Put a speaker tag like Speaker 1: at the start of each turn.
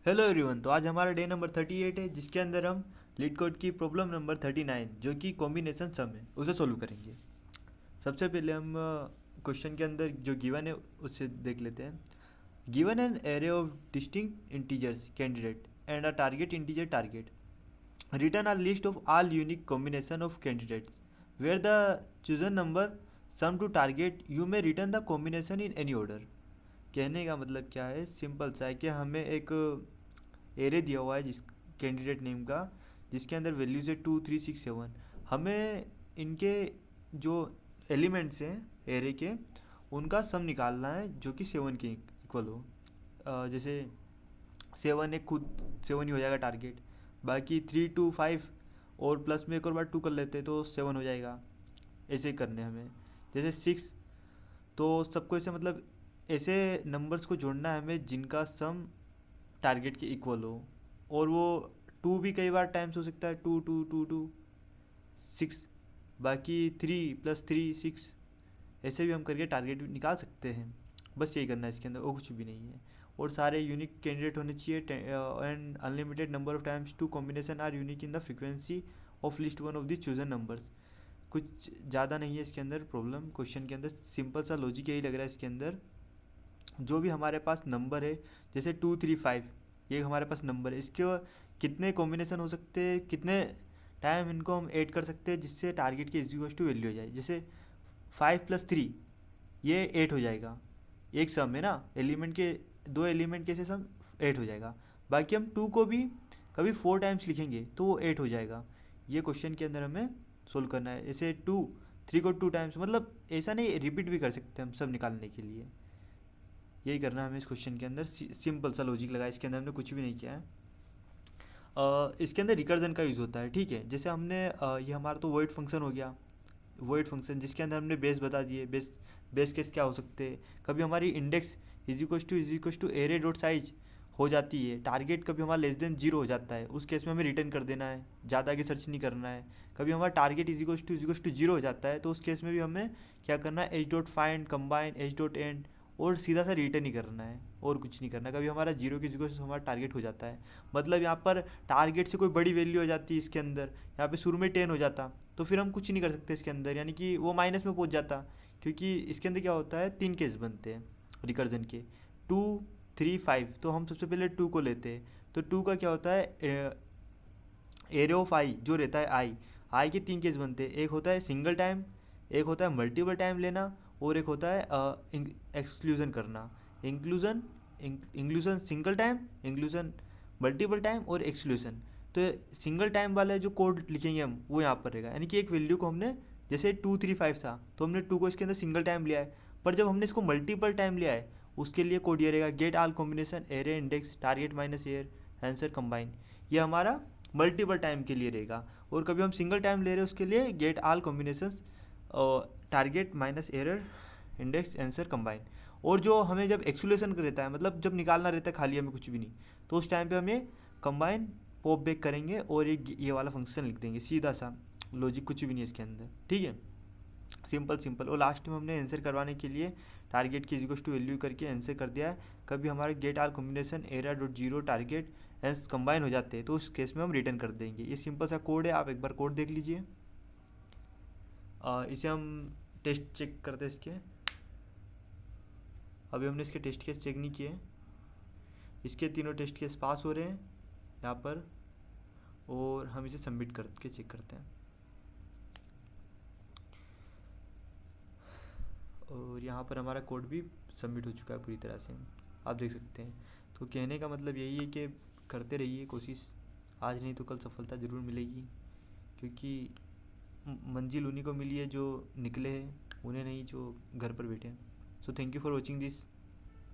Speaker 1: Hello everyone. तो आज हमारा डे नंबर 38 है, जिसके अंदर हम लीड कोड की प्रॉब्लम नंबर 39 जो कि कॉम्बिनेशन सम है उसे सोल्व करेंगे। सबसे पहले हम क्वेश्चन के अंदर जो गिवन है उससे देख लेते हैं। Given an array of distinct integers candidate and a target integer target, return a list of all unique combination of candidates where the chosen number sum to target you may return the combination in any order। कहने का मतलब क्या है, simple सा है कि हमें एक एरे दिया हुआ है जिस कैंडिडेट नेम का, जिसके अंदर वैल्यूज़ है 2 3 6 7। हमें इनके जो एलिमेंट्स हैं एरे के, उनका सम निकालना है जो कि 7 के इक्वल हो। जैसे 7 एक खुद 7 ही हो जाएगा टारगेट, बाकी 3 2 5 और प्लस में एक और बार 2 कर लेते तो 7 हो जाएगा। ऐसे ही करने हमें। जैसे 6, तो सबको ऐसे मतलब ऐसे नंबर्स को जोड़ना है हमें जिनका सम टारगेट के इक्वल हो। और वो 2 भी कई बार टाइम्स हो सकता है, 2 2 2 2 6। बाकी 3 + 3 6, ऐसे भी हम करके टारगेट निकाल सकते हैं। बस यही करना है इसके अंदर, और कुछ भी नहीं है। और सारे यूनिक कैंडिडेट होने चाहिए and unlimited number of times to combination are unique in the frequency of list one of the chosen numbers. कुछ ज़्यादा नहीं है इसके अंदर प्रॉब्लम। क्वेश्चन के अंदर सिंपल सा लॉजिक यही लग रहा है इसके अंदर। जो भी हमारे पास नंबर है, जैसे 2 3 5, ये हमारे पास नंबर है, इसके कितने कॉम्बिनेशन हो सकते हैं, कितने टाइम इनको हम ऐड कर सकते हैं जिससे टारगेट की इक्वल टू वैल्यू हो जाए। जैसे 5 + 3, ये 8 हो जाएगा। एक सम है ना, एलिमेंट के दो एलिमेंट के से सम 8 हो जाएगा। बाकी हम 2 को भी कभी 4 टाइम्स लिखेंगे तो वो 8 हो जाएगा। ये क्वेश्चन के अंदर हमें सोल्व करना है। ऐसे 3 को 2 टाइम्स, मतलब ऐसा नहीं, रिपीट भी कर सकते हैं हम सब निकालने के लिए। यही करना है हमें इस क्वेश्चन के अंदर। सिंपल सा लॉजिक लगा, इसके अंदर हमने कुछ भी नहीं किया है। इसके अंदर रिकर्जन का यूज़ होता है, ठीक है। जैसे हमने ये हमारा तो वॉइड फंक्शन हो गया, वॉइड फंक्शन जिसके अंदर हमने बेस बता दिए। बेस केस क्या हो सकते हैं। कभी हमारी index is equal to array dot size हो जाती है, टारगेट कभी हमारा <0 हो जाता है, उस केस में हमें रिटर्न कर देना है, ज़्यादा आगे सर्च नहीं करना है। कभी हमारा टारगेट इज इक्वल टू 0 हो जाता है, तो उस केस में भी हमें क्या करना है, H dot find combine H dot and, और सीधा सा रिटर्न ही करना है और कुछ नहीं करना। कभी हमारा 0 की इक्वल टू हमारा टारगेट हो जाता है, मतलब यहाँ पर टारगेट से कोई बड़ी वैल्यू हो जाती है इसके अंदर, यहाँ पे शुरू में 10 हो जाता तो फिर हम कुछ नहीं कर सकते इसके अंदर, यानी कि वो माइनस में पहुंच जाता। क्योंकि इसके अंदर क्या होता है, 3 केस बनते हैं रिकर्जन के, 2 3 5। तो हम सबसे पहले 2 को लेते हैं। तो 2 का क्या होता है, एरे ऑफ आई जो रहता है, आई के 3 केस बनते हैं। एक होता है सिंगल टाइम, एक होता है मल्टीपल टाइम लेना, और एक होता है एक्सक्लूजन करना। Inclusion, inclusion single time, inclusion multiple time, और एक्सक्लूजन। तो सिंगल टाइम वाला जो कोड लिखेंगे हम, वो यहाँ पर रहेगा। यानी कि एक वैल्यू को हमने, जैसे 2 3 5 था तो हमने 2 को इसके अंदर सिंगल टाइम लिया है, पर जब हमने इसको मल्टीपल टाइम लिया है उसके लिए कोड ये रहेगा, get all combination array index target minus air answer combine. ये हमारा मल्टीपल टाइम के लिए रहेगा। और कभी हम सिंगल टाइम ले रहे हैं उसके लिए get all combinations target minus error index answer combine. और जो हमें जब एक्सुलेशन रहता है, मतलब जब निकालना रहता है खाली हमें कुछ भी नहीं, तो उस टाइम पे हमें कंबाइन पॉप बैक करेंगे और ये वाला फंक्शन लिख देंगे। सीधा सा लॉजिक, कुछ भी नहीं है इसके अंदर, ठीक है। Simple simple. और लास्ट में हमने आंसर करवाने के लिए टारगेट की इक्वल टू वैल्यू करके आंसर कर दिया है। कभी हमारे get are combination array dot zero target ans combine हो जाते हैं तो उस केस में हम रिटर्न कर देंगे। ये सिंपल सा कोड है, आप एक बार कोड देख लीजिए। इसे हम टेस्ट चेक करते हैं इसके। अभी हमने इसके टेस्ट केस चेक नहीं किए, इसके तीनों टेस्ट केस पास हो रहे हैं यहाँ पर। और हम इसे सबमिट करके चेक करते हैं। और यहाँ पर हमारा कोड भी सबमिट हो चुका है पूरी तरह से, आप देख सकते हैं। तो कहने का मतलब यही है कि करते रहिए कोशिश, आज नहीं तो कल सफलता ज़रूर मिलेगी। क्योंकि मंजिल उन्हीं को मिली है जो निकले हैं, उन्हें नहीं जो घर पर बैठे हैं। So thank you for watching this.